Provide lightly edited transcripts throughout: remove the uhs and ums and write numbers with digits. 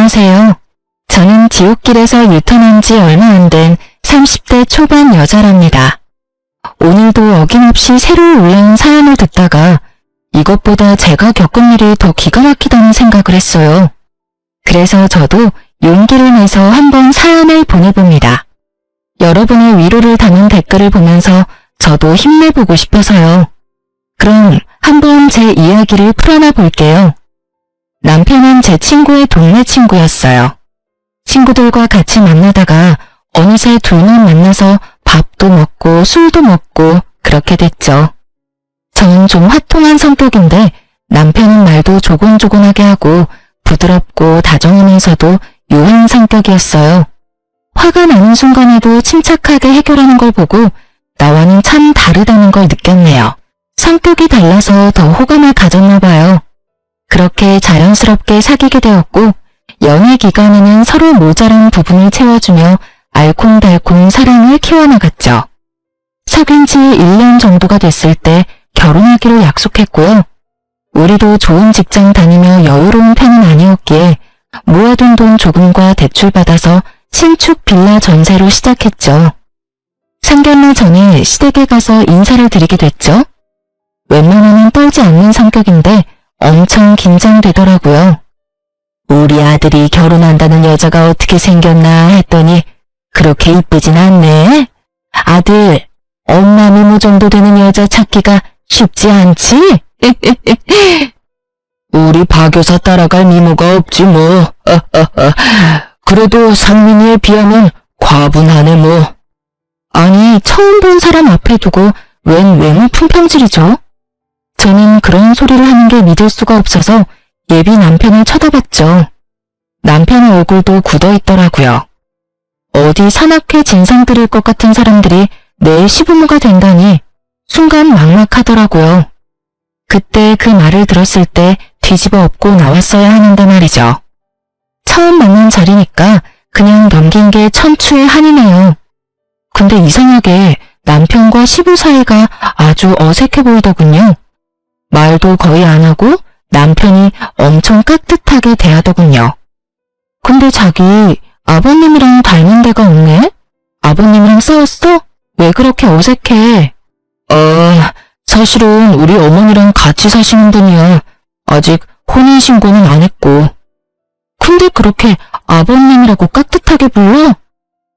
안녕하세요. 저는 지옥길에서 유턴한 지 얼마 안 된 30대 초반 여자랍니다. 오늘도 어김없이 새로 올라온 사연을 듣다가 이것보다 제가 겪은 일이 더 기가 막히다는 생각을 했어요. 그래서 저도 용기를 내서 한번 사연을 보내봅니다. 여러분의 위로를 담은 댓글을 보면서 저도 힘내보고 싶어서요. 그럼 한번 제 이야기를 풀어나 볼게요. 남편은 제 친구의 동네 친구였어요. 친구들과 같이 만나다가 어느새 둘만 만나서 밥도 먹고 술도 먹고 그렇게 됐죠. 저는 좀 화통한 성격인데 남편은 말도 조곤조곤하게 하고 부드럽고 다정하면서도 요한 성격이었어요. 화가 나는 순간에도 침착하게 해결하는 걸 보고 나와는 참 다르다는 걸 느꼈네요. 성격이 달라서 더 호감을 가졌나 봐요. 그렇게 자연스럽게 사귀게 되었고 연애 기간에는 서로 모자란 부분을 채워주며 알콩달콩 사랑을 키워나갔죠. 사귄 지 1년 정도가 됐을 때 결혼하기로 약속했고요. 우리도 좋은 직장 다니며 여유로운 편은 아니었기에 모아둔 돈 조금과 대출받아서 신축 빌라 전세로 시작했죠. 상견례 전에 시댁에 가서 인사를 드리게 됐죠. 웬만하면 떨지 않는 성격인데 엄청 긴장되더라고요. 우리 아들이 결혼한다는 여자가 어떻게 생겼나 했더니 그렇게 이쁘진 않네. 아들, 엄마 미모 정도 되는 여자 찾기가 쉽지 않지? 우리 박 여사 따라갈 미모가 없지 뭐. 그래도 상민이에 비하면 과분하네 뭐. 아니, 처음 본 사람 앞에 두고 웬 외모 품평질이죠? 저는 그런 소리를 하는 게 믿을 수가 없어서 예비 남편을 쳐다봤죠. 남편의 얼굴도 굳어있더라고요. 어디 산악회 진상 들일 것 같은 사람들이 내 시부모가 된다니 순간 막막하더라고요. 그때 그 말을 들었을 때 뒤집어 엎고 나왔어야 하는데 말이죠. 처음 만난 자리니까 그냥 넘긴 게 천추의 한이네요. 근데 이상하게 남편과 시부 사이가 아주 어색해 보이더군요. 말도 거의 안 하고 남편이 엄청 깍듯하게 대하더군요. 근데 자기 아버님이랑 닮은 데가 없네? 아버님이랑 싸웠어? 왜 그렇게 어색해? 사실은 우리 어머니랑 같이 사시는 분이야. 아직 혼인신고는 안 했고. 근데 그렇게 아버님이라고 깍듯하게 불러?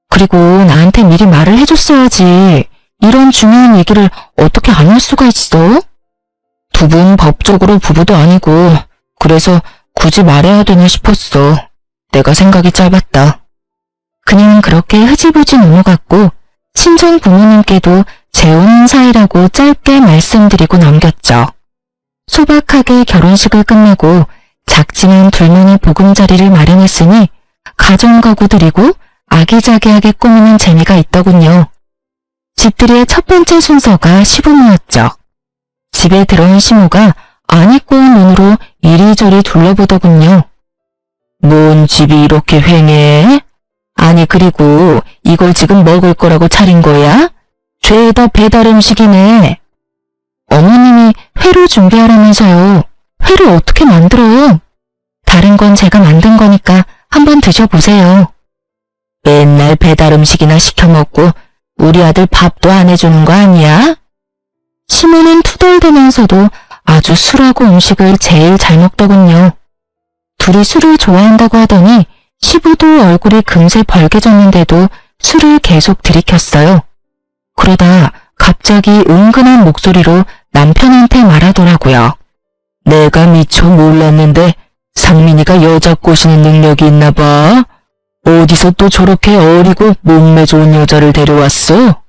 그리고 나한테 미리 말을 해줬어야지. 이런 중요한 얘기를 어떻게 안 할 수가 있어? 두 분 법적으로 부부도 아니고 그래서 굳이 말해야 되나 싶었어. 내가 생각이 짧았다. 그냥 그렇게 흐지부지 넘어갔고 친정 부모님께도 재혼한 사이라고 짧게 말씀드리고 넘겼죠. 소박하게 결혼식을 끝내고 작지만 둘만의 보금자리를 마련했으니 가정가구 드리고 아기자기하게 꾸미는 재미가 있더군요. 집들이의 첫 번째 순서가 시부모였죠. 집에 들어온 시모가 안 입고 온 눈으로 이리저리 둘러보더군요. 뭔 집이 이렇게 휑해? 아니 그리고 이걸 지금 먹을 거라고 차린 거야? 죄다 배달 음식이네. 어머님이 회로 준비하라면서요. 회를 어떻게 만들어요? 다른 건 제가 만든 거니까 한번 드셔보세요. 맨날 배달 음식이나 시켜 먹고 우리 아들 밥도 안 해주는 거 아니야? 시모는 투덜대면서도 아주 술하고 음식을 제일 잘 먹더군요. 둘이 술을 좋아한다고 하더니 시부도 얼굴이 금세 벌개졌는데도 술을 계속 들이켰어요. 그러다 갑자기 은근한 목소리로 남편한테 말하더라고요. 내가 미처 몰랐는데 상민이가 여자 꼬시는 능력이 있나 봐. 어디서 또 저렇게 어리고 몸매 좋은 여자를 데려왔어?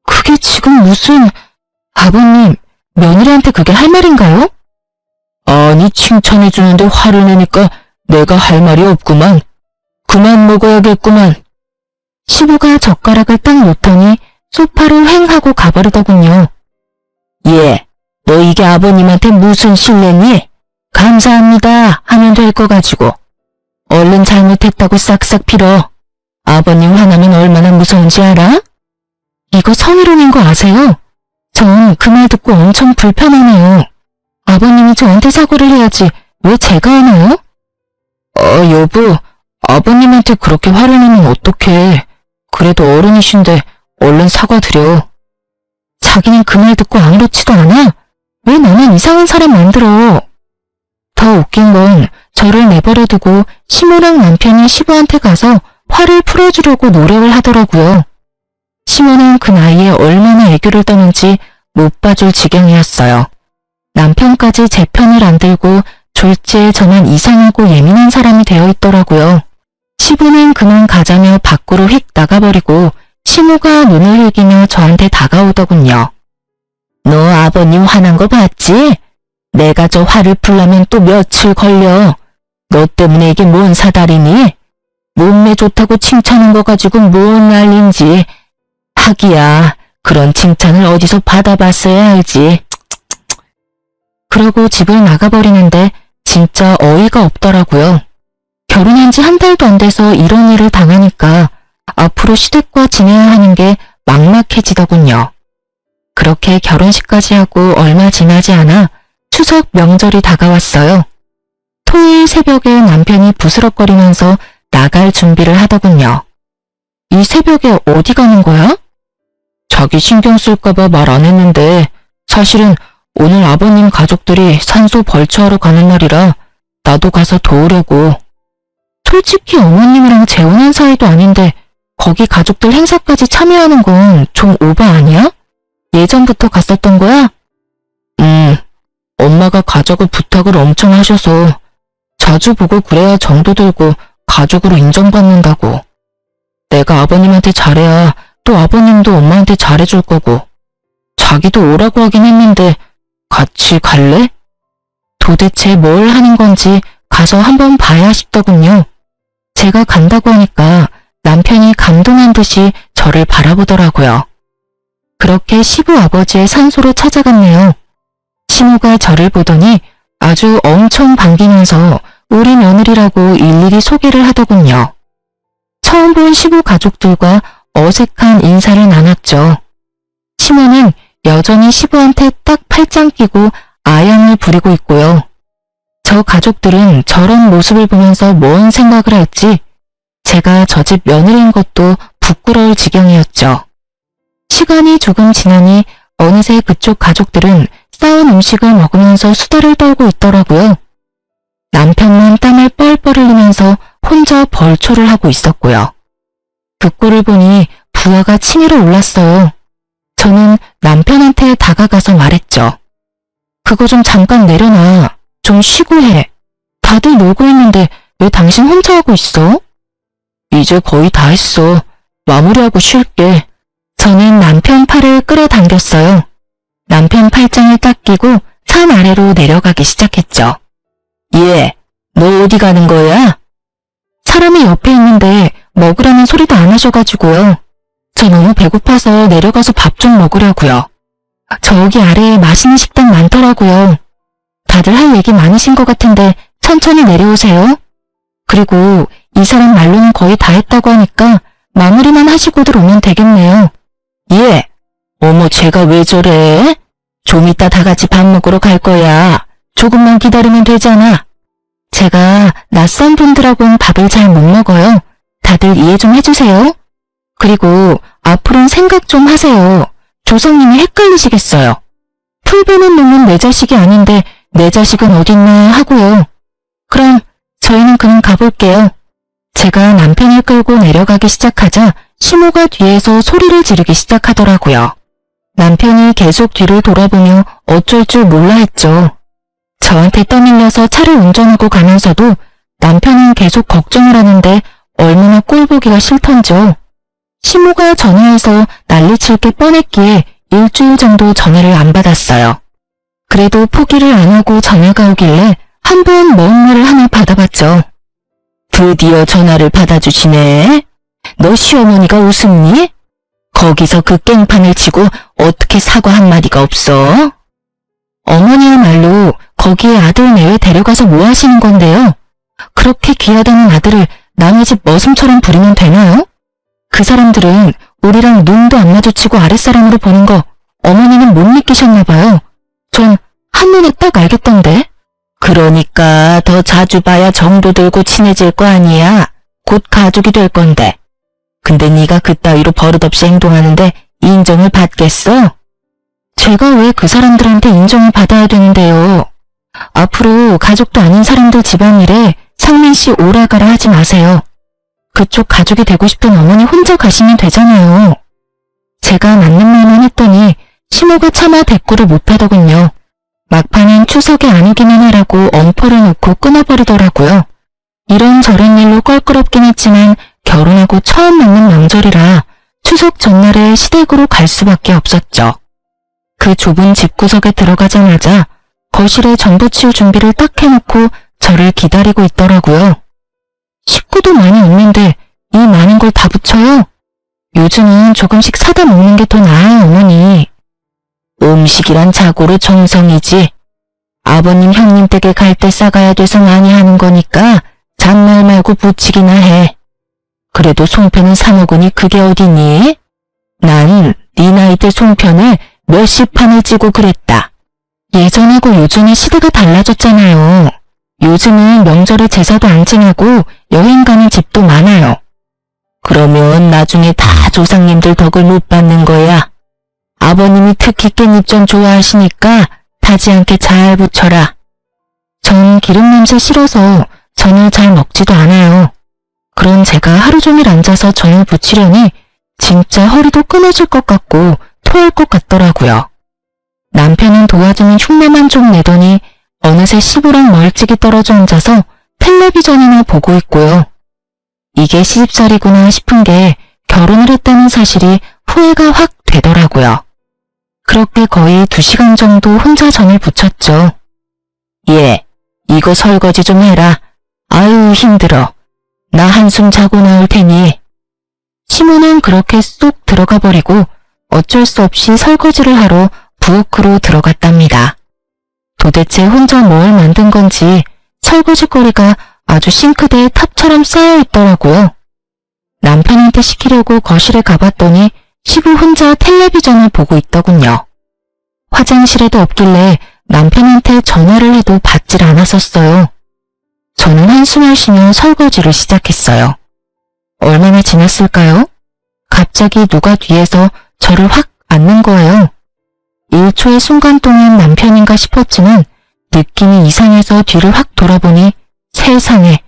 그게 지금 무슨... 아버님, 며느리한테 그게 할 말인가요? 아니 칭찬해주는데 화를 내니까 내가 할 말이 없구만. 그만 먹어야겠구만. 시부가 젓가락을 딱 놓더니 소파를 휑 하고 가버리더군요. 예, 너 이게 아버님한테 무슨 실례니? 감사합니다 하면 될 거 가지고. 얼른 잘못했다고 싹싹 빌어. 아버님 화나면 얼마나 무서운지 알아? 이거 성희롱인 거 아세요? 전 그 말 듣고 엄청 불편하네요. 아버님이 저한테 사과를 해야지 왜 제가 하나요? 여보, 아버님한테 그렇게 화를 내면 어떡해. 그래도 어른이신데 얼른 사과드려. 자기는 그 말 듣고 아무렇지도 않아? 왜 나만 이상한 사람 만들어? 더 웃긴 건 저를 내버려두고 시모랑 남편이 시부한테 가서 화를 풀어주려고 노력을 하더라고요. 시모는 그 나이에 얼마나 애교를 떠는지 못 봐줄 지경이었어요. 남편까지 제 편을 안 들고 졸지에 저만 이상하고 예민한 사람이 되어 있더라고요. 시부는 그만 가자며 밖으로 휙 나가버리고 시모가 눈을 흘기며 저한테 다가오더군요. 너 아버님 화난 거 봤지? 내가 저 화를 풀려면 또 며칠 걸려. 너 때문에 이게 뭔 사달이니? 몸매 좋다고 칭찬한 거 가지고 뭔 난린지. 하기야, 그런 칭찬을 어디서 받아봤어야 알지. 그러고 집을 나가버리는데 진짜 어이가 없더라고요. 결혼한 지 한 달도 안 돼서 이런 일을 당하니까 앞으로 시댁과 지내야 하는 게 막막해지더군요. 그렇게 결혼식까지 하고 얼마 지나지 않아 추석 명절이 다가왔어요. 토요일 새벽에 남편이 부스럭거리면서 나갈 준비를 하더군요. 이 새벽에 어디 가는 거야? 자기 신경 쓸까봐 말 안 했는데 사실은 오늘 아버님 가족들이 산소 벌초하러 가는 날이라 나도 가서 도우려고. 솔직히 어머님이랑 재혼한 사이도 아닌데 거기 가족들 행사까지 참여하는 건 좀 오바 아니야? 예전부터 갔었던 거야? 엄마가 가자고 부탁을 엄청 하셔서 자주 보고 그래야 정도 들고 가족으로 인정받는다고. 내가 아버님한테 잘해야 또 아버님도 엄마한테 잘해줄 거고. 자기도 오라고 하긴 했는데 같이 갈래? 도대체 뭘 하는 건지 가서 한번 봐야 싶더군요. 제가 간다고 하니까 남편이 감동한 듯이 저를 바라보더라고요. 그렇게 시부 아버지의 산소로 찾아갔네요. 시모가 저를 보더니 아주 엄청 반기면서 우리 며느리라고 일일이 소개를 하더군요. 처음 본 시부 가족들과 어색한 인사를 나눴죠. 시모는 여전히 시부한테 딱 팔짱 끼고 아양을 부리고 있고요. 저 가족들은 저런 모습을 보면서 뭔 생각을 할지 제가 저 집 며느리인 것도 부끄러울 지경이었죠. 시간이 조금 지나니 어느새 그쪽 가족들은 싸운 음식을 먹으면서 수다를 떨고 있더라고요. 남편만 땀을 뻘뻘 흘리면서 혼자 벌초를 하고 있었고요. 그 꼴을 보니 부하가 치밀어 올랐어요. 저는 남편한테 다가가서 말했죠. 그거 좀 잠깐 내려놔. 좀 쉬고 해. 다들 놀고 있는데 왜 당신 혼자 하고 있어? 이제 거의 다 했어. 마무리하고 쉴게. 저는 남편 팔을 끌어당겼어요. 남편 팔짱을 딱 끼고 산 아래로 내려가기 시작했죠. 얘, 너 어디 가는 거야? 사람이 옆에 있는데 먹으라는 소리도 안 하셔가지고요. 저 너무 배고파서 내려가서 밥 좀 먹으려고요. 저기 아래에 맛있는 식당 많더라고요. 다들 할 얘기 많으신 것 같은데 천천히 내려오세요. 그리고 이 사람 말로는 거의 다 했다고 하니까 마무리만 하시고들 오면 되겠네요. 예. 어머, 쟤가 왜 저래? 좀 이따 다 같이 밥 먹으러 갈 거야. 조금만 기다리면 되잖아. 제가 낯선 분들하고는 밥을 잘 못 먹어요. 다들 이해 좀 해주세요. 그리고 앞으로는 생각 좀 하세요. 조상님이 헷갈리시겠어요. 풀 보는 놈은 내 자식이 아닌데 내 자식은 어딨나 하고요. 그럼 저희는 그냥 가볼게요. 제가 남편을 끌고 내려가기 시작하자 시모가 뒤에서 소리를 지르기 시작하더라고요. 남편이 계속 뒤를 돌아보며 어쩔 줄 몰라 했죠. 저한테 떠밀려서 차를 운전하고 가면서도 남편은 계속 걱정을 하는데 얼마나 꼴보기가 싫던지요. 시모가 전화해서 난리칠 게 뻔했기에 일주일 정도 전화를 안 받았어요. 그래도 포기를 안 하고 전화가 오길래 한번 먼 말을 하나 받아봤죠. 드디어 전화를 받아주시네. 너 시어머니가 우습니? 거기서 그 깽판을 치고 어떻게 사과 한마디가 없어? 어머니야말로 거기에 아들 내외 데려가서 뭐 하시는 건데요? 그렇게 귀하다는 아들을 남의 집 머슴처럼 부리면 되나요? 그 사람들은 우리랑 눈도 안 마주치고 아랫사람으로 보는 거 어머니는 못 느끼셨나 봐요. 전 한눈에 딱 알겠던데. 그러니까 더 자주 봐야 정도 들고 친해질 거 아니야. 곧 가족이 될 건데. 근데 네가 그따위로 버릇없이 행동하는데 인정을 받겠어? 제가 왜 그 사람들한테 인정을 받아야 되는데요? 앞으로 가족도 아닌 사람들 집안일에 상민 씨 오라가라 하지 마세요. 그쪽 가족이 되고 싶은 어머니 혼자 가시면 되잖아요. 제가 맞는 말만 했더니 시모가 차마 대꾸를 못하더군요. 막판엔 추석에 안 오기만 하라고 엄포를 놓고 끊어버리더라고요. 이런저런 일로 껄끄럽긴 했지만 결혼하고 처음 맞는 명절이라 추석 전날에 시댁으로 갈 수밖에 없었죠. 그 좁은 집구석에 들어가자마자 거실에 정보 치울 준비를 딱 해놓고 저를 기다리고 있더라고요. 식구도 많이 없는데 이 많은 걸 다 붙여요? 요즘은 조금씩 사다 먹는 게 더 나아요, 어머니. 음식이란 자고로 정성이지. 아버님 형님 댁에 갈 때 싸가야 돼서 많이 하는 거니까 잔말 말고 붙이기나 해. 그래도 송편은 사 먹으니 그게 어디니? 난 네 나이 때 송편을 몇십 판을 찌고 그랬다. 예전하고 요즘은 시대가 달라졌잖아요. 요즘은 명절에 제사도 안 지내고 여행 가는 집도 많아요. 그러면 나중에 다 조상님들 덕을 못 받는 거야. 아버님이 특히 깻잎전 좋아하시니까 타지 않게 잘 부쳐라. 전 기름 냄새 싫어서 전을 잘 먹지도 않아요. 그런 제가 하루 종일 앉아서 전을 부치려니 진짜 허리도 끊어질 것 같고 토할 것 같더라고요. 남편은 도와주는 흉내만 좀 내더니 어느새 시부랑 멀찍이 떨어져 앉아서 텔레비전이나 보고 있고요. 이게 시집살이구나 싶은 게 결혼을 했다는 사실이 후회가 확 되더라고요. 그렇게 거의 2시간 정도 혼자 전을 부쳤죠. 예, 이거 설거지 좀 해라. 아유 힘들어. 나 한숨 자고 나올 테니. 시모는 그렇게 쏙 들어가 버리고 어쩔 수 없이 설거지를 하러 부엌으로 들어갔답니다. 도대체 혼자 뭘 만든 건지 설거지거리가 아주 싱크대에 탑처럼 쌓여 있더라고요. 남편한테 시키려고 거실에 가봤더니 시부 혼자 텔레비전을 보고 있더군요. 화장실에도 없길래 남편한테 전화를 해도 받질 않았었어요. 저는 한숨을 쉬며 설거지를 시작했어요. 얼마나 지났을까요? 갑자기 누가 뒤에서 저를 확 안는 거예요. 1초의 순간 동안 남편인가 싶었지만 느낌이 이상해서 뒤를 확 돌아보니 세상에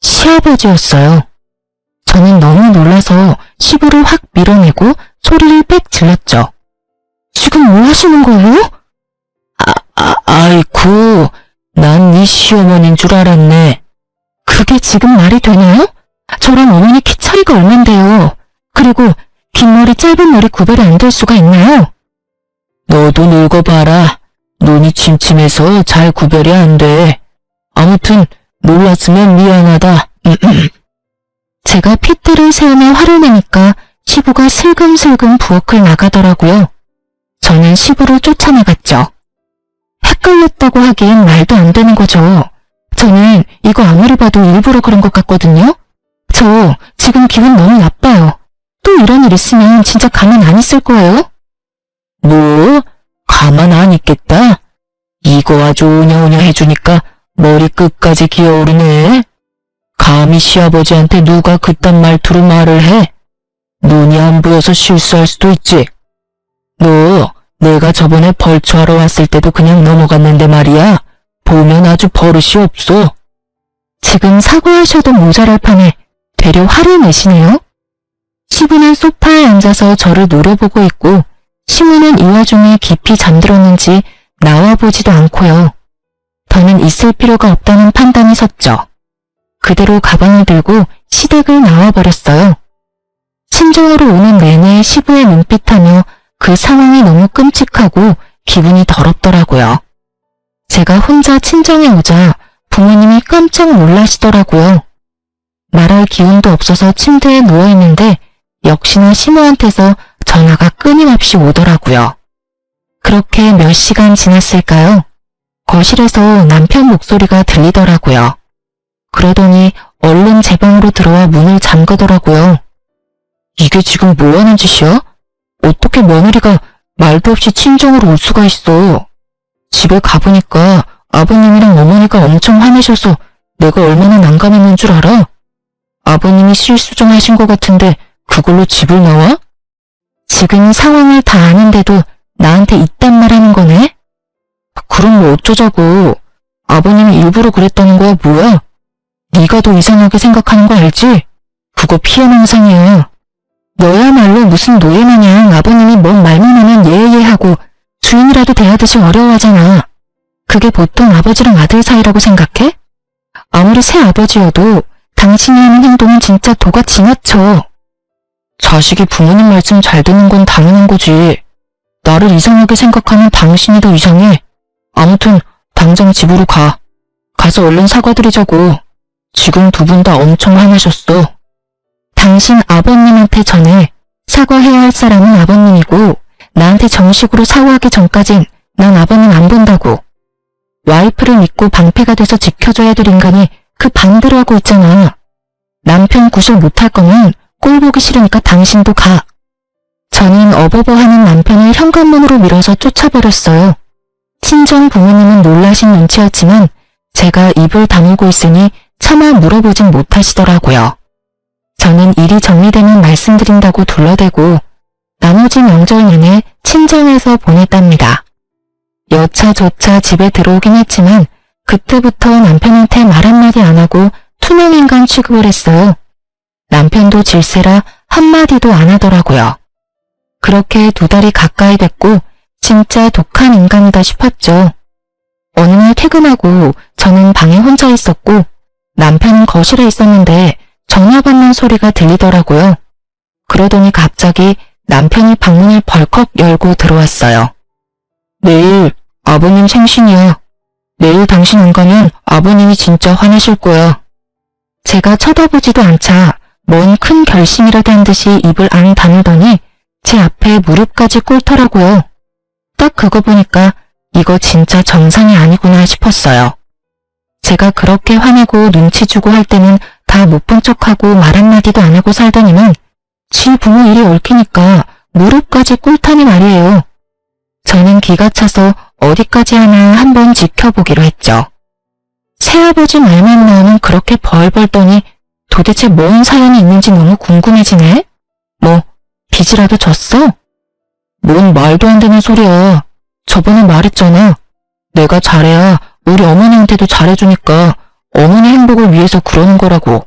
시아버지였어요. 저는 너무 놀라서 시부를 확 밀어내고 소리를 빽 질렀죠. 지금 뭐 하시는 거예요? 아이쿠, 난 네 시어머니인 줄 알았네. 그게 지금 말이 되나요? 저랑 어머니 키 차이가 얼만데요. 그리고 긴 머리 짧은 머리 구별이 안 될 수가 있나요? 너도 늙어봐라. 눈이 침침해서 잘 구별이 안 돼. 아무튼 몰랐으면 미안하다. 제가 핏대를 세우며 화를 내니까 시부가 슬금슬금 부엌을 나가더라고요. 저는 시부를 쫓아나갔죠. 헷갈렸다고 하기엔 말도 안 되는 거죠. 저는 이거 아무리 봐도 일부러 그런 것 같거든요. 저 지금 기분 너무 나빠요. 또 이런 일 있으면 진짜 가만 안 있을 거예요. 뭐? 가만 안 있겠다? 이거 아주 오냐오냐 해주니까 머리 끝까지 기어오르네. 감히 시아버지한테 누가 그딴 말투로 말을 해? 눈이 안 보여서 실수할 수도 있지. 너 내가 저번에 벌초하러 왔을 때도 그냥 넘어갔는데 말이야. 보면 아주 버릇이 없어. 지금 사과하셔도 모자랄 판에 되려 화를 내시네요. 시부는 소파에 앉아서 저를 노려보고 있고 시모는 이 와중에 깊이 잠들었는지 나와보지도 않고요. 더는 있을 필요가 없다는 판단이 섰죠. 그대로 가방을 들고 시댁을 나와버렸어요. 친정으로 오는 내내 시부의 눈빛하며 그 상황이 너무 끔찍하고 기분이 더럽더라고요. 제가 혼자 친정에 오자 부모님이 깜짝 놀라시더라고요. 말할 기운도 없어서 침대에 누워있는데 역시나 시모한테서 전화가 끊임없이 오더라고요. 그렇게 몇 시간 지났을까요? 거실에서 남편 목소리가 들리더라고요. 그러더니 얼른 제 방으로 들어와 문을 잠그더라고요. 이게 지금 뭐 하는 짓이야? 어떻게 며느리가 말도 없이 친정으로 올 수가 있어. 집에 가보니까 아버님이랑 어머니가 엄청 화내셔서 내가 얼마나 난감했는 줄 알아? 아버님이 실수 좀 하신 것 같은데 그걸로 집을 나와? 지금 상황을 다 아는데도 나한테 이딴 말 하는 거네? 그럼 뭐 어쩌자고. 아버님이 일부러 그랬다는 거야 뭐야? 네가 더 이상하게 생각하는 거 알지? 그거 피해망상이야. 너야말로 무슨 노예 마냥 아버님이 뭔 말만 하면 예예하고 주인이라도 대하듯이 어려워하잖아. 그게 보통 아버지랑 아들 사이라고 생각해? 아무리 새아버지여도 당신이 하는 행동은 진짜 도가 지나쳐. 자식이 부모님 말씀 잘 듣는 건 당연한 거지. 나를 이상하게 생각하면 당신이 더 이상해. 아무튼 당장 집으로 가. 가서 얼른 사과드리자고. 지금 두 분 다 엄청 화나셨어. 당신 아버님한테 전해. 사과해야 할 사람은 아버님이고 나한테 정식으로 사과하기 전까진 난 아버님 안 본다고. 와이프를 믿고 방패가 돼서 지켜줘야 될 인간이 그 반대로 하고 있잖아. 남편 구실 못할 거면 꼴 보기 싫으니까 당신도 가. 저는 어버버하는 남편을 현관문으로 밀어서 쫓아버렸어요. 친정 부모님은 놀라신 눈치였지만 제가 입을 다물고 있으니 차마 물어보진 못하시더라고요. 저는 일이 정리되면 말씀드린다고 둘러대고 나머지 명절 내내 친정에서 보냈답니다. 여차저차 집에 들어오긴 했지만 그때부터 남편한테 말 한마디 안 하고 투명인간 취급을 했어요. 남편도 질세라 한마디도 안 하더라고요. 그렇게 2달이 가까이 됐고 진짜 독한 인간이다 싶었죠. 어느 날 퇴근하고 저는 방에 혼자 있었고 남편은 거실에 있었는데 전화 받는 소리가 들리더라고요. 그러더니 갑자기 남편이 방문을 벌컥 열고 들어왔어요. 내일 아버님 생신이야. 내일 당신 안 가면 아버님이 진짜 화내실 거야. 제가 쳐다보지도 않자 뭔 큰 결심이라도 한 듯이 입을 앙 다물더니 제 앞에 무릎까지 꿇더라고요. 딱 그거 보니까 이거 진짜 정상이 아니구나 싶었어요. 제가 그렇게 화내고 눈치 주고 할 때는 다 못 본 척하고 말 한마디도 안 하고 살더니만 지 부모 일이 얽히니까 무릎까지 꿇다니 말이에요. 저는 기가 차서 어디까지 하나 한번 지켜보기로 했죠. 새아버지 말만 나오면 그렇게 벌벌 떠니 도대체 뭔 사연이 있는지 너무 궁금해지네? 뭐 빚이라도 졌어? 뭔 말도 안 되는 소리야. 저번에 말했잖아. 내가 잘해야 우리 어머니한테도 잘해주니까 어머니 행복을 위해서 그러는 거라고.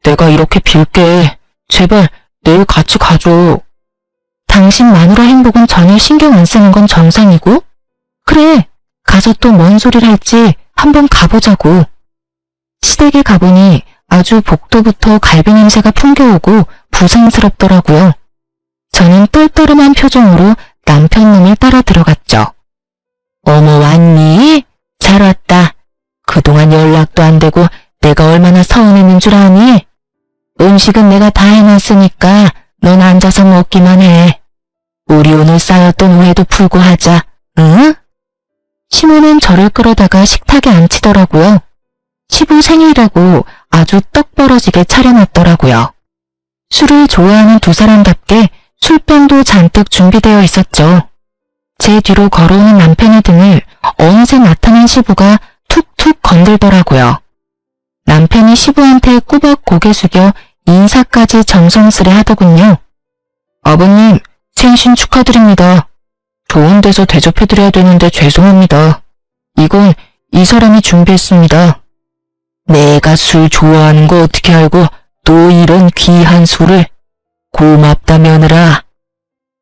내가 이렇게 빌게. 제발 내일 같이 가줘. 당신 마누라 행복은 전혀 신경 안 쓰는 건 정상이고? 그래, 가서 또 뭔 소리를 할지 한번 가보자고. 시댁에 가보니 아주 복도부터 갈비 냄새가 풍겨오고 부산스럽더라고요. 저는 떨떠름한 표정으로 남편 놈을 따라 들어갔죠. 어머 왔니? 잘 왔다. 그동안 연락도 안 되고 내가 얼마나 서운했는 줄 아니? 음식은 내가 다 해놨으니까 넌 앉아서 먹기만 해. 우리 오늘 쌓였던 오해도 풀고 하자. 응? 시모는 저를 끌어다가 식탁에 앉히더라고요. 시부 생일이라고 아주 떡 벌어지게 차려놨더라고요. 술을 좋아하는 두 사람답게 술병도 잔뜩 준비되어 있었죠. 제 뒤로 걸어오는 남편의 등을 어느새 나타난 시부가 툭툭 건들더라고요. 남편이 시부한테 꾸벅 고개 숙여 인사까지 정성스레 하더군요. 아버님, 생신 축하드립니다. 좋은 데서 대접해드려야 되는데 죄송합니다. 이건 이 사람이 준비했습니다. 내가 술 좋아하는 거 어떻게 알고 또 이런 귀한 술을. 고맙다 며느라.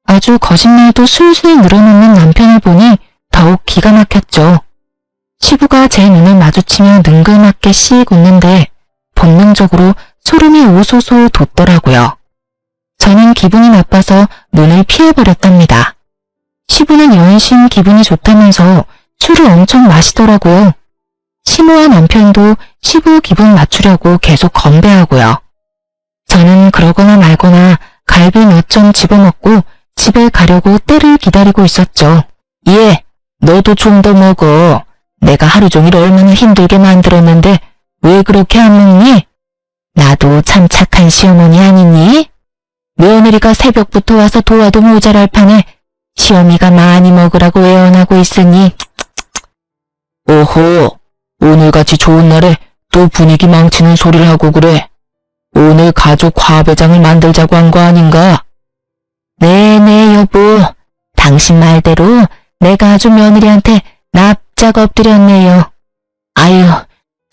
아주 거짓말도 술술 늘어놓는 남편을 보니 더욱 기가 막혔죠. 시부가 제 눈을 마주치며 능글맞게 씩 웃는데 본능적으로 소름이 오소소 돋더라고요. 저는 기분이 나빠서 눈을 피해버렸답니다. 시부는 연신 기분이 좋다면서 술을 엄청 마시더라고요. 시모와 남편도 시부 기분 맞추려고 계속 건배하고요. 저는 그러거나 말거나 갈비 몇 점 집어먹고 집에 가려고 때를 기다리고 있었죠. 예, 너도 좀 더 먹어. 내가 하루 종일 얼마나 힘들게 만들었는데 왜 그렇게 안 먹니? 나도 참 착한 시어머니 아니니? 며느리가 새벽부터 와서 도와도 모자랄 판에 시어미가 많이 먹으라고 애원하고 있으니 오호, 오늘같이 좋은 날에 또 분위기 망치는 소리를 하고 그래. 오늘 가족 화배장을 만들자고 한 거 아닌가? 네네 여보, 당신 말대로 내가 아주 며느리한테 납작 엎드렸네요. 아유,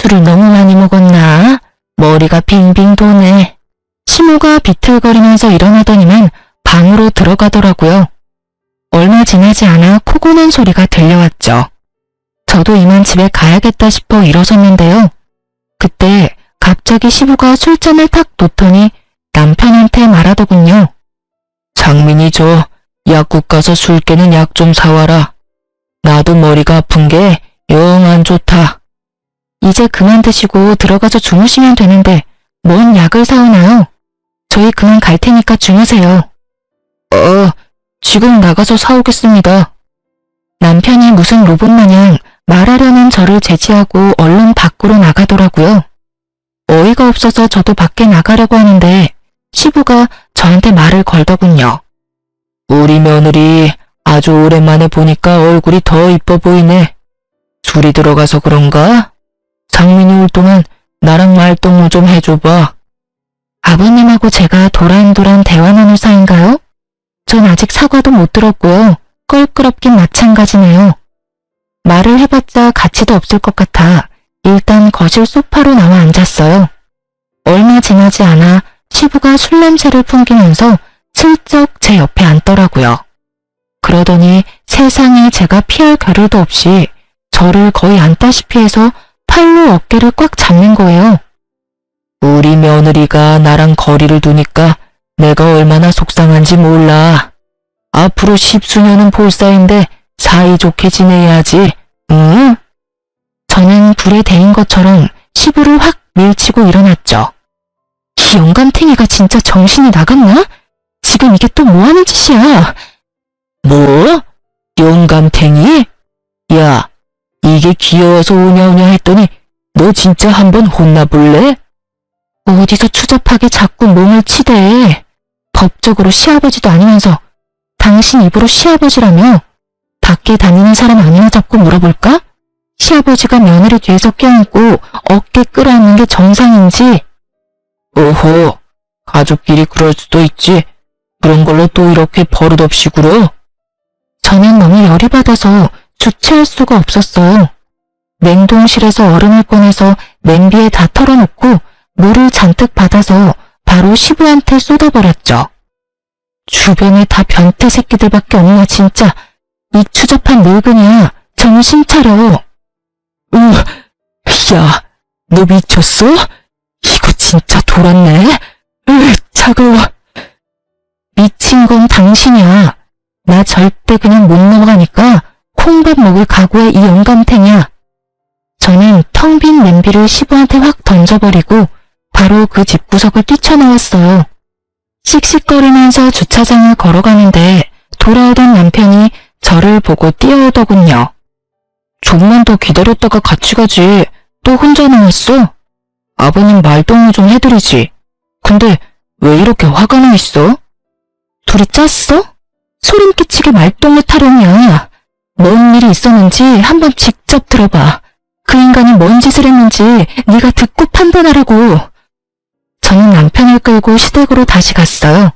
술을 너무 많이 먹었나? 머리가 빙빙 도네. 시모가 비틀거리면서 일어나더니만 방으로 들어가더라고요. 얼마 지나지 않아 코 고는 소리가 들려왔죠. 저도 이만 집에 가야겠다 싶어 일어섰는데요. 그때 갑자기 시부가 술잔을 탁 놓더니 남편한테 말하더군요. 장민이 저 약국 가서 술 깨는 약 좀 사와라. 나도 머리가 아픈 게 영 안 좋다. 이제 그만 드시고 들어가서 주무시면 되는데 뭔 약을 사오나요? 저희 그만 갈 테니까 주무세요. 지금 나가서 사오겠습니다. 남편이 무슨 로봇 마냥 말하려는 저를 제지하고 얼른 밖으로 나가더라고요. 어이가 없어서 저도 밖에 나가려고 하는데 시부가 저한테 말을 걸더군요. 우리 며느리 아주 오랜만에 보니까 얼굴이 더 이뻐 보이네. 술이 들어가서 그런가? 상민이 올 동안 나랑 말동무 좀 해줘봐. 아버님하고 제가 도란도란 대화 나눌 사이인가요? 전 아직 사과도 못 들었고요. 껄끄럽긴 마찬가지네요. 말을 해봤자 가치도 없을 것 같아 일단 거실 소파로 나와 앉았어요. 얼마 지나지 않아 시부가 술 냄새를 풍기면서 슬쩍 제 옆에 앉더라고요. 그러더니 세상에 제가 피할 겨를도 없이 저를 거의 안다시피 해서 팔로 어깨를 꽉 잡는 거예요. 우리 며느리가 나랑 거리를 두니까 내가 얼마나 속상한지 몰라. 앞으로 10수년은 볼 사이인데 사이좋게 지내야지, 응? 저는 불에 데인 것처럼 시부를 확 밀치고 일어났죠. 이 영감탱이가 진짜 정신이 나갔나? 지금 이게 또 뭐하는 짓이야? 뭐? 영감탱이? 야, 이게 귀여워서 오냐오냐 했더니 너 진짜 한번 혼나볼래? 어디서 추잡하게 자꾸 몸을 치대. 법적으로 시아버지도 아니면서 당신 입으로 시아버지라며? 밖에 다니는 사람 아니나 자꾸 물어볼까? 시아버지가 며느리 뒤에서 껴안고 어깨 끌어안는 게 정상인지. 오호, 가족끼리 그럴 수도 있지. 그런 걸로 또 이렇게 버릇없이 굴어? 저는 너무 열이 받아서 주체할 수가 없었어요. 냉동실에서 얼음을 꺼내서 냄비에 다 털어놓고 물을 잔뜩 받아서 바로 시부한테 쏟아버렸죠. 주변에 다 변태 새끼들밖에 없나 진짜. 이 추잡한 늙은이야. 정신 차려. 야, 너 미쳤어? 이거 진짜 돌았네. 차가워. 미친 건 당신이야. 나 절대 그냥 못 넘어가니까 콩밥 먹을 각오의 이 영감탱이야. 저는 텅 빈 냄비를 시부한테 확 던져버리고 바로 그 집구석을 뛰쳐나왔어요. 씩씩거리면서 주차장을 걸어가는데 돌아오던 남편이 저를 보고 뛰어오더군요. 좀만 더 기다렸다가 같이 가지. 또 혼자 나왔어? 아버님 말동무 좀 해드리지. 근데 왜 이렇게 화가 나 있어? 둘이 짰어? 소름 끼치게 말동무 타령이야. 뭔 일이 있었는지 한번 직접 들어봐. 그 인간이 뭔 짓을 했는지 네가 듣고 판단하라고. 저는 남편을 끌고 시댁으로 다시 갔어요.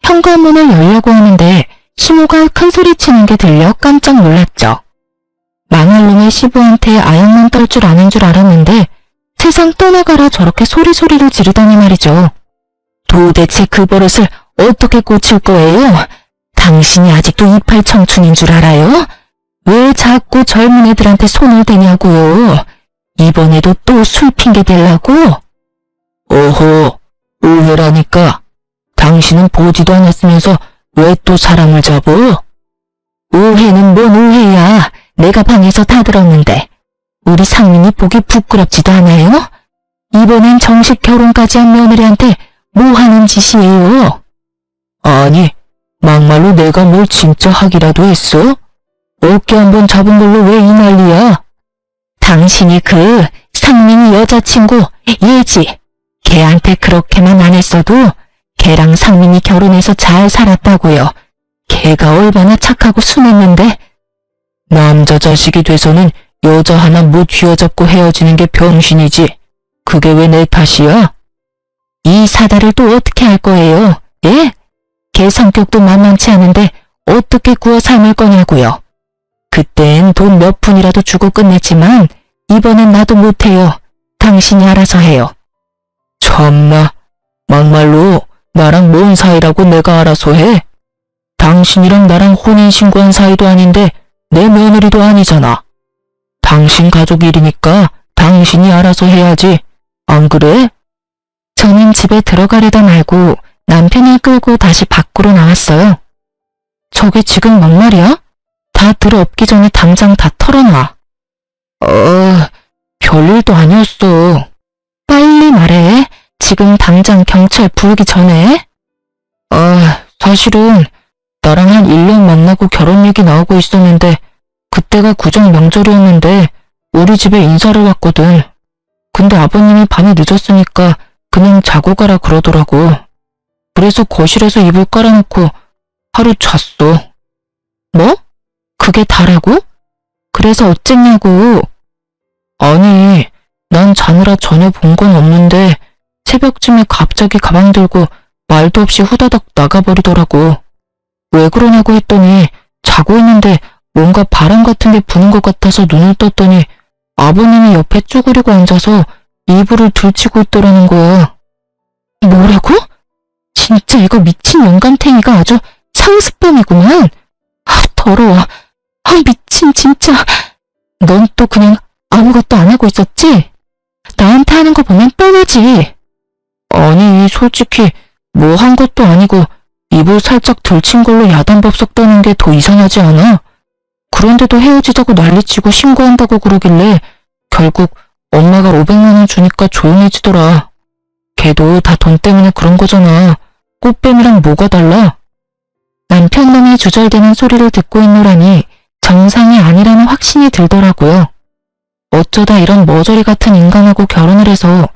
현관문을 열려고 하는데 시모가 큰 소리 치는 게 들려 깜짝 놀랐죠. 망할 놈의 시부한테 아역만 떨 줄 아는 줄 알았는데 세상 떠나가라 저렇게 소리소리를 지르더니 말이죠. 도대체 그 버릇을 어떻게 고칠 거예요? 당신이 아직도 이팔 청춘인 줄 알아요? 왜 자꾸 젊은 애들한테 손을 대냐고요? 이번에도 또 술 핑계 대려고? 오호, 오해라니까. 당신은 보지도 않았으면서 왜 또 사람을 잡어? 오해는 뭔 오해야. 내가 방에서 다 들었는데. 우리 상민이 보기 부끄럽지도 않아요? 이번엔 정식 결혼까지 한 며느리한테 뭐 하는 짓이에요? 아니, 막말로 내가 뭘 진짜 하기라도 했어? 어깨 한번 잡은 걸로 왜 이 난리야? 당신이 그 상민이 여자친구 예지, 걔한테 그렇게만 안 했어도 걔랑 상민이 결혼해서 잘 살았다고요. 걔가 얼마나 착하고 순했는데. 남자 자식이 돼서는 여자 하나 못 휘어잡고 헤어지는 게 병신이지. 그게 왜 내 탓이야? 이 사다를 또 어떻게 할 거예요? 예? 걔 성격도 만만치 않은데 어떻게 구워 삶을 거냐고요. 그땐 돈 몇 푼이라도 주고 끝냈지만 이번엔 나도 못해요. 당신이 알아서 해요. 참나, 막말로 나랑 뭔 사이라고 내가 알아서 해? 당신이랑 나랑 혼인신고한 사이도 아닌데 내 며느리도 아니잖아. 당신 가족 일이니까 당신이 알아서 해야지. 안 그래? 저는 집에 들어가려다 말고 남편을 끌고 다시 밖으로 나왔어요. 저게 지금 막말이야? 다 들어엎기 전에 당장 다 털어놔. 별일도 아니었어. 빨리 말해. 지금 당장 경찰 부르기 전에. 사실은 나랑 한 1년 만나고 결혼 얘기 나오고 있었는데 그때가 구정 명절이었는데 우리 집에 인사를 왔거든. 근데 아버님이 밤이 늦었으니까 그냥 자고 가라 그러더라고. 그래서 거실에서 이불 깔아놓고 하루 잤어. 뭐? 그게 다라고? 그래서 어쨌냐고. 아니, 난 자느라 전혀 본 건 없는데 새벽쯤에 갑자기 가방 들고 말도 없이 후다닥 나가버리더라고. 왜 그러냐고 했더니 자고 있는데 뭔가 바람 같은 게 부는 것 같아서 눈을 떴더니 아버님이 옆에 쭈그리고 앉아서 이불을 들치고 있더라는 거야. 뭐라고? 진짜 이거 미친 영감탱이가 아주 상습범이구만. 더러워. 미친 진짜. 넌 또 그냥 아무것도 안 하고 있었지? 나한테 하는 거 보면 뻔하지. 아니, 솔직히 뭐 한 것도 아니고 이불 살짝 들친 걸로 야단법석 떠는 게 더 이상하지 않아? 그런데도 헤어지자고 난리치고 신고한다고 그러길래 결국 엄마가 500만 원 주니까 조용해지더라. 걔도 다 돈 때문에 그런 거잖아. 꽃뱀이랑 뭐가 달라? 남편 놈이 주절대는 소리를 듣고 있노라니 정상이 아니라는 확신이 들더라고요. 어쩌다 이런 머저리 같은 인간하고 결혼을 해서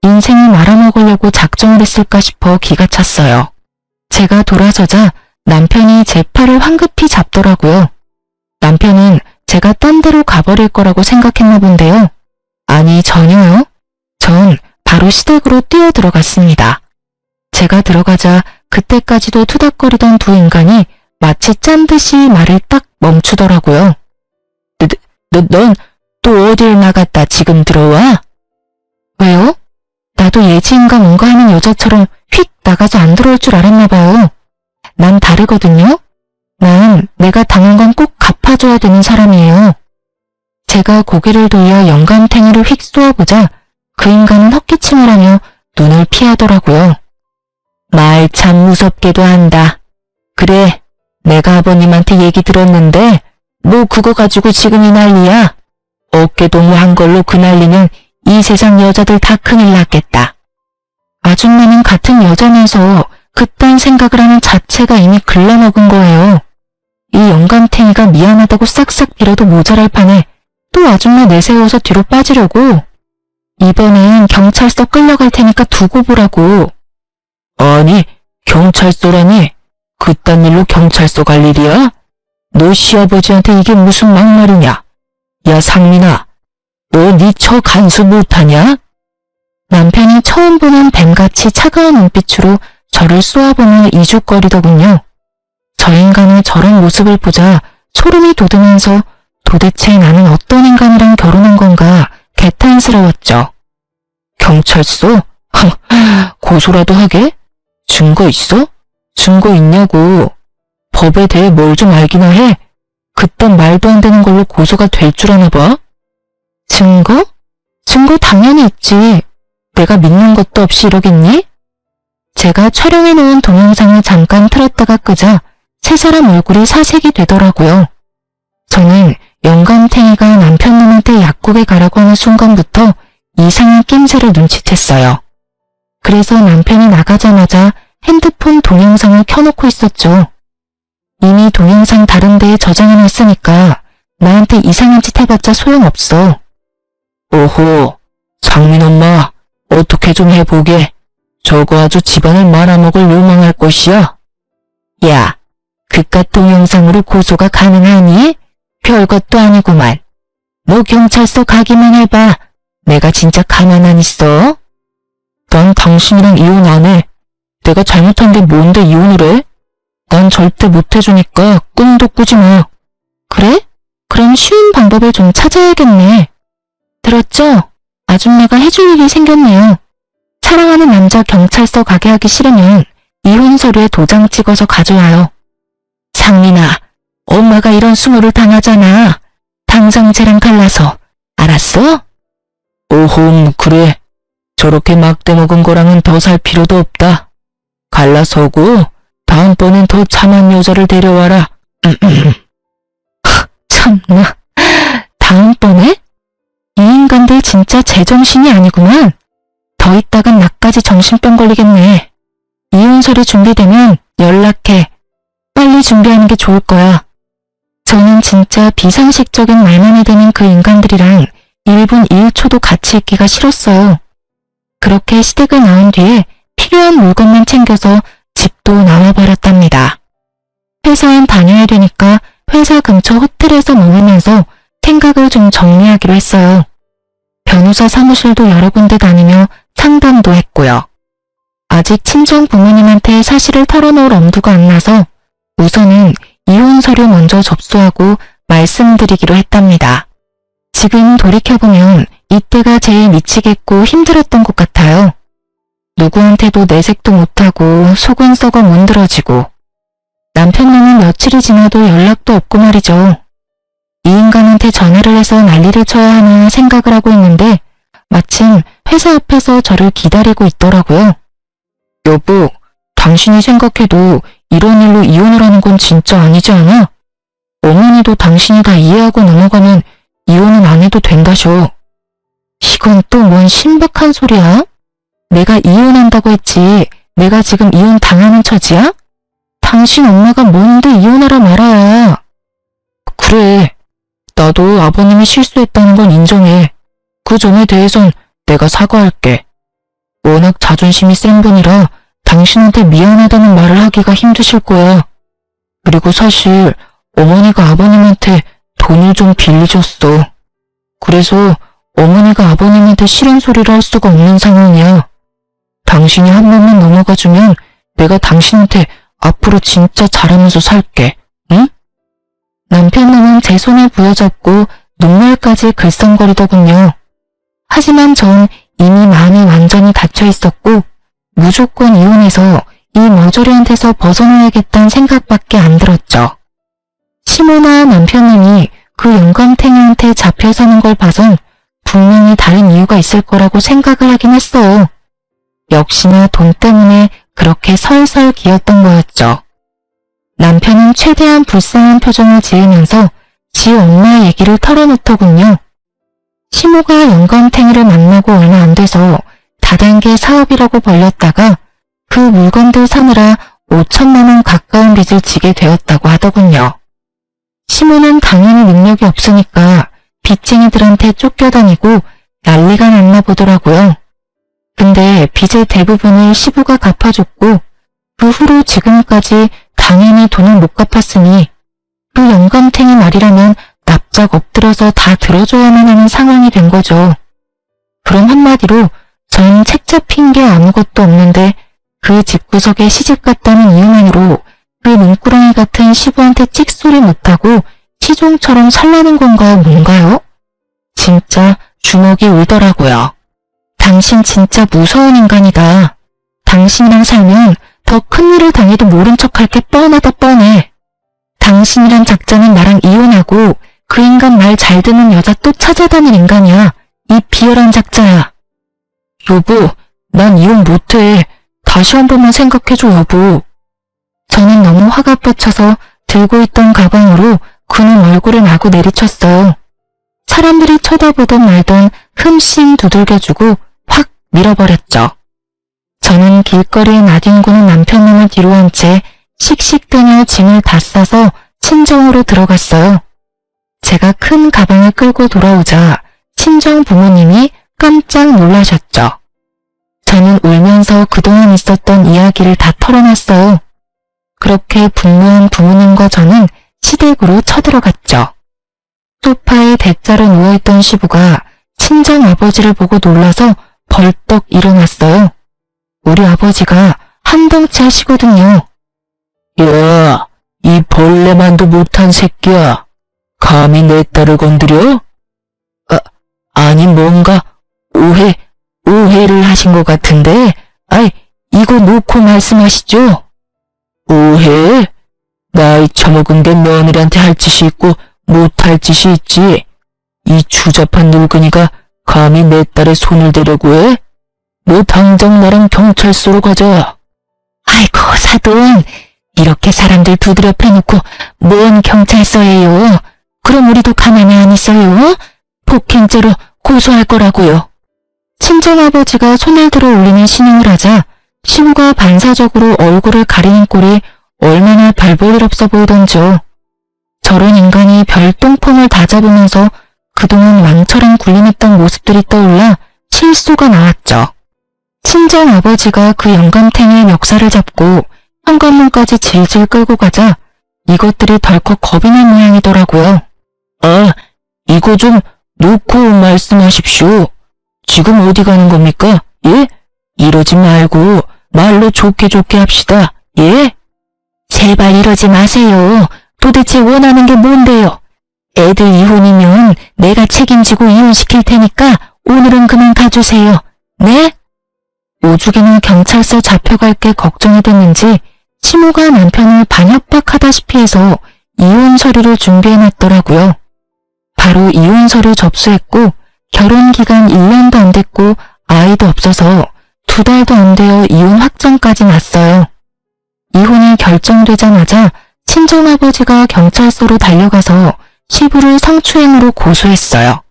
인생을 말아먹으려고 작정을 했을까 싶어 기가 찼어요. 제가 돌아서자 남편이 제 팔을 황급히 잡더라고요. 남편은 제가 딴 데로 가버릴 거라고 생각했나 본데요. 아니, 전혀요. 전 바로 시댁으로 뛰어들어갔습니다. 제가 들어가자 그때까지도 투닥거리던 두 인간이 마치 짠 듯이 말을 딱 멈추더라고요. 넌 또 어딜 나갔다 지금 들어와? 왜요? 나도 예지인가 뭔가 하는 여자처럼 휙 나가서 안 들어올 줄 알았나 봐요. 난 다르거든요. 난 내가 당한 건 꼭 갚아줘야 되는 사람이에요. 제가 고개를 돌려 영감탱이를 휙 쏘아보자 그 인간은 헛기침을 하며 눈을 피하더라고요. 말 참 무섭게도 한다. 그래, 내가 아버님한테 얘기 들었는데 뭐 그거 가지고 지금 이 난리야. 어깨동무한 걸로 그 난리는 이 세상 여자들 다 큰일 났겠다. 아줌마는 같은 여자면서 그딴 생각을 하는 자체가 이미 글러먹은 거예요. 이 영감탱이가 미안하다고 싹싹 빌어도 모자랄 판에 또 아줌마 내세워서 뒤로 빠지려고. 이번엔 경찰서 끌려갈 테니까 두고 보라고. 아니, 경찰서라니? 그딴 일로 경찰서 갈 일이야? 너 시아버지한테 이게 무슨 막말이냐? 야, 상민아, 너 네 처 간수 못하냐? 남편이 처음 보는 뱀같이 차가운 눈빛으로 저를 쏘아보며 이죽거리더군요. 저 인간의 저런 모습을 보자 소름이 돋으면서 도대체 나는 어떤 인간이랑 결혼한 건가 개탄스러웠죠. 경찰서? 고소라도 하게? 증거 있어? 증거 있냐고. 법에 대해 뭘 좀 알기나 해. 그딴 말도 안 되는 걸로 고소가 될 줄 아나 봐. 증거? 증거 당연히 있지. 내가 믿는 것도 없이 이러겠니? 제가 촬영해놓은 동영상을 잠깐 틀었다가 끄자 세 사람 얼굴이 사색이 되더라고요. 저는 영감탱이가 남편놈한테 약국에 가라고 하는 순간부터 이상한 낌새를 눈치챘어요. 그래서 남편이 나가자마자 핸드폰 동영상을 켜놓고 있었죠. 이미 동영상 다른 데에 저장해놨으니까 나한테 이상한 짓 해봤자 소용없어. 오호, 장민 엄마, 어떻게 좀 해보게. 저거 아주 집안을 말아먹을 요망할 것이야. 야, 그깟 동영상으로 고소가 가능하니? 별것도 아니구만. 너 경찰서 가기만 해봐. 내가 진짜 가만 안 있어. 난 당신이랑 이혼 안 해. 내가 잘못한 게 뭔데 이혼을 해? 난 절대 못 해주니까 꿈도 꾸지 마. 그래? 그럼 쉬운 방법을 좀 찾아야겠네. 들었죠? 아줌마가 해줄 일이 생겼네요. 사랑하는 남자 경찰서 가게 하기 싫으면 이혼 서류에 도장 찍어서 가져와요. 상민아, 엄마가 이런 수모를 당하잖아. 당장 쟤랑 갈라서. 알았어? 오홈, 그래. 저렇게 막대 먹은 거랑은 더 살 필요도 없다. 갈라서고 다음번엔 더 참한 여자를 데려와라. 참나. 다음번에? 이 인간들 진짜 제정신이 아니구만. 더 있다간 나까지 정신병 걸리겠네. 이혼 서류 준비되면 연락해. 빨리 준비하는 게 좋을 거야. 저는 진짜 비상식적인 말만 해대는 그 인간들이랑 1분 1초도 같이 있기가 싫었어요. 그렇게 시댁을 나온 뒤에 필요한 물건만 챙겨서 집도 나와버렸답니다. 회사엔 다녀야 되니까 회사 근처 호텔에서 머물면서 생각을 좀 정리하기로 했어요. 변호사 사무실도 여러 군데 다니며 상담도 했고요. 아직 친정 부모님한테 사실을 털어놓을 엄두가 안 나서 우선은 이혼 서류 먼저 접수하고 말씀드리기로 했답니다. 지금 돌이켜보면 이때가 제일 미치겠고 힘들었던 것 같아요. 누구한테도 내색도 못하고 속은 썩어 문드러지고 남편님은 며칠이 지나도 연락도 없고 말이죠. 이 인간한테 전화를 해서 난리를 쳐야 하나 생각을 하고 있는데 마침 회사 앞에서 저를 기다리고 있더라고요. 여보, 당신이 생각해도 이런 일로 이혼을 하는 건 진짜 아니지 않아? 어머니도 당신이 다 이해하고 넘어가면 이혼은 안 해도 된다셔. 이건 또 뭔 신박한 소리야? 내가 이혼한다고 했지 내가 지금 이혼 당하는 처지야? 당신 엄마가 뭔데 이혼하라 말아야. 그래, 나도 아버님이 실수했다는 건 인정해. 그 점에 대해선 내가 사과할게. 워낙 자존심이 센 분이라 당신한테 미안하다는 말을 하기가 힘드실 거야. 그리고 사실 어머니가 아버님한테 돈을 좀 빌리셨어. 그래서 어머니가 아버님한테 싫은 소리를 할 수가 없는 상황이야. 당신이 한 번만 넘어가주면 내가 당신한테 앞으로 진짜 잘하면서 살게, 응? 남편은 제 손을 부여잡고 눈물까지 글썽거리더군요. 하지만 전 이미 마음이 완전히 닫혀 있었고 무조건 이혼해서 이 머저리한테서 벗어나야겠다는 생각밖에 안 들었죠. 시모나 남편님이 그 영감탱이한테 잡혀 사는 걸 봐선 분명히 다른 이유가 있을 거라고 생각을 하긴 했어요. 역시나 돈 때문에 그렇게 설설 기었던 거였죠. 남편은 최대한 불쌍한 표정을 지으면서 지 엄마 얘기를 털어놓더군요. 시모가 영감탱이를 만나고 얼마 안 돼서 다단계 사업이라고 벌렸다가 그 물건들 사느라 5천만 원 가까운 빚을 지게 되었다고 하더군요. 시모는 당연히 능력이 없으니까 빚쟁이들한테 쫓겨다니고 난리가 났나 보더라고요. 근데 빚의 대부분을 시부가 갚아줬고 그 후로 지금까지 당연히 돈을 못 갚았으니 그 영감탱이 말이라면 납작 엎드려서 다 들어줘야만 하는 상황이 된 거죠. 그럼 한마디로 전 책 잡힌 게 아무것도 없는데 그 집구석에 시집 갔다는 이유만으로 그 눈구렁이 같은 시부한테 찍소리 못하고 시종처럼 살라는 건가요, 뭔가요? 진짜 주먹이 울더라고요. 당신 진짜 무서운 인간이다. 당신이랑 살면 더 큰일을 당해도 모른 척할 게 뻔하다 뻔해. 당신이란 작자는 나랑 이혼하고 그 인간 말 잘 듣는 여자 또 찾아다닐 인간이야. 이 비열한 작자야. 여보, 난 이혼 못해. 다시 한 번만 생각해줘, 여보. 저는 너무 화가 뻗쳐서 들고 있던 가방으로 그놈 얼굴을 마구 내리쳤어요. 사람들이 쳐다보던 말던 흠씬 두들겨주고 확 밀어버렸죠. 저는 길거리에 나뒹구는 남편놈을 뒤로 한 채 씩씩대며 짐을 다 싸서 친정으로 들어갔어요. 제가 큰 가방을 끌고 돌아오자 친정 부모님이 깜짝 놀라셨죠. 저는 울면서 그동안 있었던 이야기를 다 털어놨어요. 그렇게 분노한 부모님과 저는 시댁으로 쳐들어갔죠. 소파에 대자로 누워있던 시부가 친정 아버지를 보고 놀라서 벌떡 일어났어요. 우리 아버지가 한덩치 하시거든요. 야, 이 벌레만도 못한 새끼야. 감히 내 딸을 건드려? 아니 뭔가 오해를 하신 것 같은데, 아이, 이거 놓고 말씀하시죠. 오해? 나이 처먹은 게 며느리한테 할 짓이 있고 못할 짓이 있지. 이 추잡한 늙은이가 감히 내 딸의 손을 대려고 해? 너 당장 나랑 경찰서로 가자. 아이고, 사돈. 이렇게 사람들 두드려 패놓고 뭔 경찰서예요. 그럼 우리도 가만히 안 있어요. 폭행죄로 고소할 거라고요. 친정아버지가 손을 들어 올리는 신용을 하자 시부가 반사적으로 얼굴을 가리는 꼴이 얼마나 별 볼 일 없어 보이던지요. 저런 인간이 별똥폼을 다 잡으면서 그동안 왕처럼 군림했던 모습들이 떠올라 실소가 나왔죠. 친정아버지가 그 영감탱이의 멱살을 잡고 현관문까지 질질 끌고 가자 이것들이 덜컥 겁이 난 모양이더라고요. 아, 이거 좀 놓고 말씀하십시오. 지금 어디 가는 겁니까? 예? 이러지 말고 말로 좋게 합시다. 예? 제발 이러지 마세요. 도대체 원하는 게 뭔데요? 애들 이혼이면 내가 책임지고 이혼시킬 테니까 오늘은 그만 가주세요. 네? 오죽이는 경찰서 잡혀갈 게 걱정이 됐는지 시모가 남편을 반협박하다시피 해서 이혼 서류를 준비해놨더라고요. 바로 이혼 서류 접수했고 결혼 기간 1년도 안 됐고 아이도 없어서 2달도 안 되어 이혼 확정까지 났어요. 이혼이 결정되자마자 친정아버지가 경찰서로 달려가서 시부를 성추행으로 고소했어요.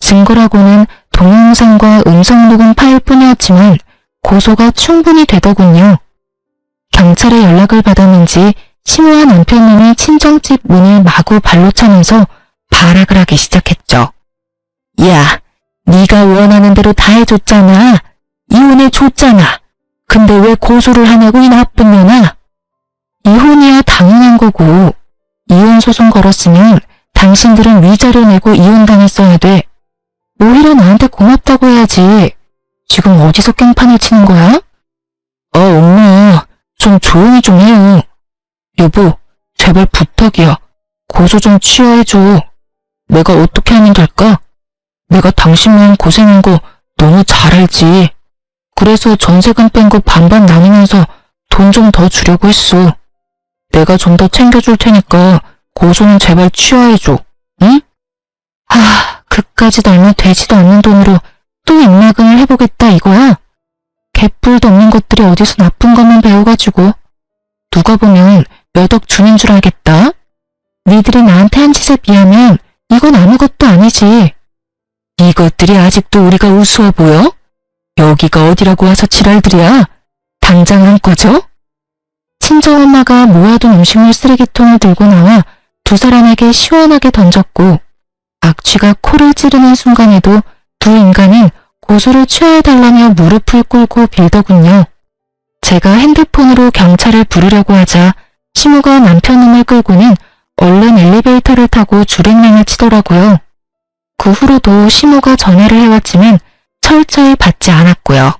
증거라고는 동영상과 음성녹음 파일뿐이었지만 고소가 충분히 되더군요. 경찰에 연락을 받았는지 시모와 남편님이 친정집 문을 마구 발로 차면서 발악을 하기 시작했죠. 야, 네가 원하는 대로 다 해줬잖아. 이혼해줬잖아. 근데 왜 고소를 하냐고 이 나쁜 년아. 이혼이야 당연한 거고 이혼 소송 걸었으면 당신들은 위자료 내고 이혼당했어야 돼. 오히려 나한테 고맙다고 해야지. 지금 어디서 깽판을 치는 거야? 엄마, 좀 조용히 좀 해요. 여보, 제발 부탁이야. 고소 좀 취하해줘. 내가 어떻게 하면 될까? 내가 당신만 고생한 거 너무 잘 알지. 그래서 전세금 뺀 거 반반 나누면서 돈 좀 더 주려고 했어. 내가 좀 더 챙겨줄 테니까 고소는 제발 취하해줘. 응? 그까짓 얼마 되지도 않는 돈으로 또 입막음을 해보겠다 이거야? 개뿔도 없는 것들이 어디서 나쁜 것만 배워가지고 누가 보면 몇 억 주는 줄 알겠다. 니들이 나한테 한 짓에 비하면 이건 아무것도 아니지. 이것들이 아직도 우리가 우스워 보여? 여기가 어디라고 와서 지랄들이야? 당장 안 꺼져? 친정엄마가 모아둔 음식물 쓰레기통을 들고 나와 두 사람에게 시원하게 던졌고 악취가 코를 찌르는 순간에도 두 인간은 고소를 취하해달라며 무릎을 꿇고 빌더군요. 제가 핸드폰으로 경찰을 부르려고 하자 시모가 남편놈을 끌고는 얼른 엘리베이터를 타고 줄행랑을 치더라고요. 그 후로도 시모가 전화를 해왔지만 철저히 받지 않았고요.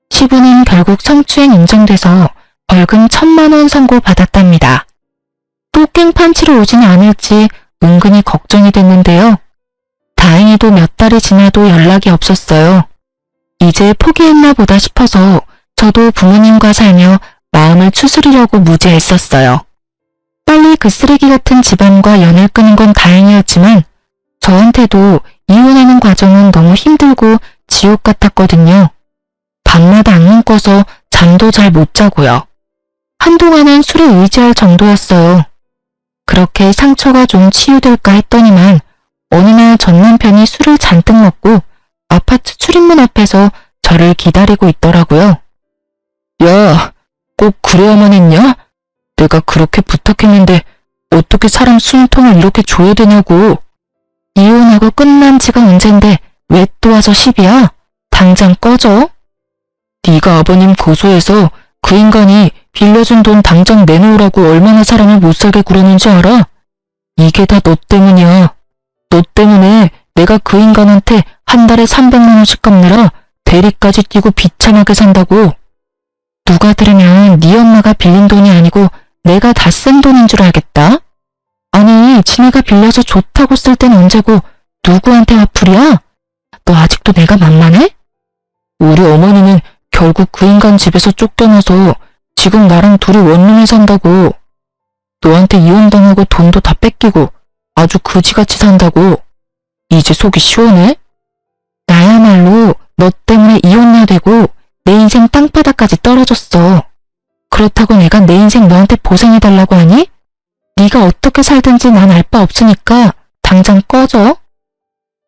시부는 결국 성추행 인정돼서 벌금 1,000만 원 선고받았답니다. 또 깽판 치러 오지는 않을지 은근히 걱정이 됐는데요. 다행히도 몇 달이 지나도 연락이 없었어요. 이제 포기했나 보다 싶어서 저도 부모님과 살며 마음을 추스리려고 무지했었어요. 빨리 그 쓰레기 같은 집안과 연을 끊은 건 다행이었지만 저한테도 이혼하는 과정은 너무 힘들고 지옥 같았거든요. 밤마다 악몽 꿔서 잠도 잘 못 자고요. 한동안은 술에 의지할 정도였어요. 그렇게 상처가 좀 치유될까 했더니만 어느 날 전 남편이 술을 잔뜩 먹고 아파트 출입문 앞에서 저를 기다리고 있더라고요. 야, 꼭 그래야만 했냐? 내가 그렇게 부탁했는데 어떻게 사람 숨통을 이렇게 줘야 되냐고. 이혼하고 끝난 지가 언젠데 왜 또 와서 시비야? 당장 꺼져. 네가 아버님 고소해서 그 인간이 빌려준 돈 당장 내놓으라고 얼마나 사람을 못살게 굴었는지 알아? 이게 다 너 때문이야. 너 때문에 내가 그 인간한테 한 달에 300만 원씩 갚느라 대리까지 뛰고 비참하게 산다고. 누가 들으면 네 엄마가 빌린 돈이 아니고 내가 다 쓴 돈인 줄 알겠다. 아니, 지네가 빌려서 좋다고 쓸 땐 언제고 누구한테 화풀이야? 너 아직도 내가 만만해? 우리 어머니는 결국 그 인간 집에서 쫓겨나서 지금 나랑 둘이 원룸에 산다고. 너한테 이혼당하고 돈도 다 뺏기고 아주 그지같이 산다고. 이제 속이 시원해? 나야말로 너 때문에 이혼녀 되고 내 인생 땅바닥까지 떨어졌어. 그렇다고 내가 내 인생 너한테 보상해달라고 하니? 네가 어떻게 살든지 난 알 바 없으니까 당장 꺼져.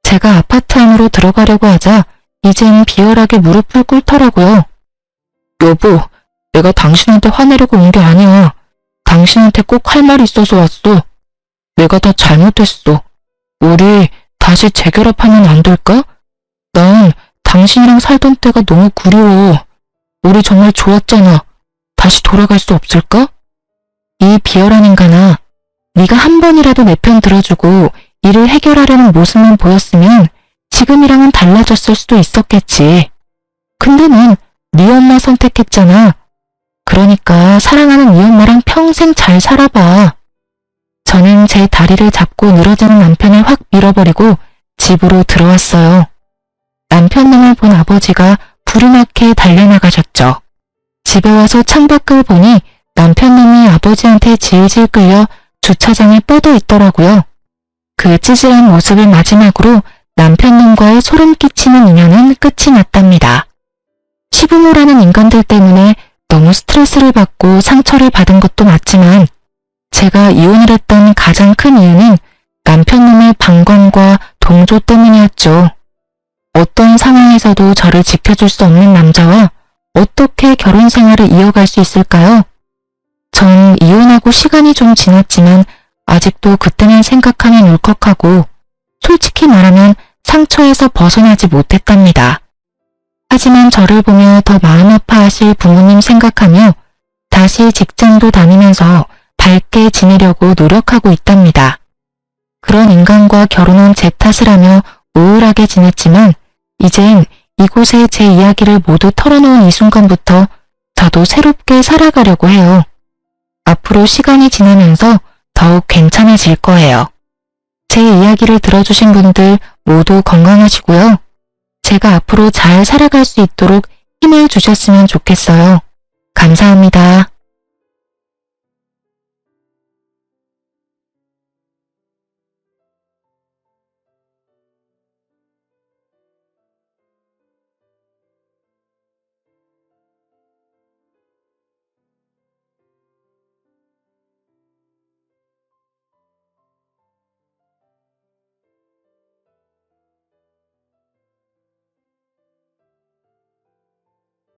제가 아파트 안으로 들어가려고 하자 이젠 비열하게 무릎을 꿇더라고요. 여보, 내가 당신한테 화내려고 온 게 아니야. 당신한테 꼭 할 말이 있어서 왔어. 내가 다 잘못했어. 우리 다시 재결합하면 안 될까? 난 당신이랑 살던 때가 너무 그리워. 우리 정말 좋았잖아. 다시 돌아갈 수 없을까? 이 비열한 인간아, 네가 한 번이라도 내 편 들어주고 일을 해결하려는 모습만 보였으면 지금이랑은 달라졌을 수도 있었겠지. 근데 넌 네 엄마 선택했잖아. 그러니까 사랑하는 네 엄마랑 평생 잘 살아봐. 저는 제 다리를 잡고 늘어지는 남편을 확 밀어버리고 집으로 들어왔어요. 남편 놈을 본 아버지가 불이 나게 달려나가셨죠. 집에 와서 창밖을 보니 남편 놈이 아버지한테 질질 끌려 주차장에 뻗어 있더라고요. 그 찌질한 모습을 마지막으로 남편 놈과의 소름 끼치는 인연은 끝이 났답니다. 시부모라는 인간들 때문에 너무 스트레스를 받고 상처를 받은 것도 맞지만 제가 이혼을 했던 가장 큰 이유는 남편 놈의 방관과 동조 때문이었죠. 어떤 상황에서도 저를 지켜줄 수 없는 남자와 어떻게 결혼 생활을 이어갈 수 있을까요? 전 이혼하고 시간이 좀 지났지만 아직도 그때만 생각하면 울컥하고 솔직히 말하면 상처에서 벗어나지 못했답니다. 하지만 저를 보며 더 마음 아파하실 부모님 생각하며 다시 직장도 다니면서 밝게 지내려고 노력하고 있답니다. 그런 인간과 결혼한 제 탓을 하며 우울하게 지냈지만 이젠 이곳에 제 이야기를 모두 털어놓은 이 순간부터 저도 새롭게 살아가려고 해요. 앞으로 시간이 지나면서 더욱 괜찮아질 거예요. 제 이야기를 들어주신 분들 모두 건강하시고요. 제가 앞으로 잘 살아갈 수 있도록 힘을 주셨으면 좋겠어요. 감사합니다.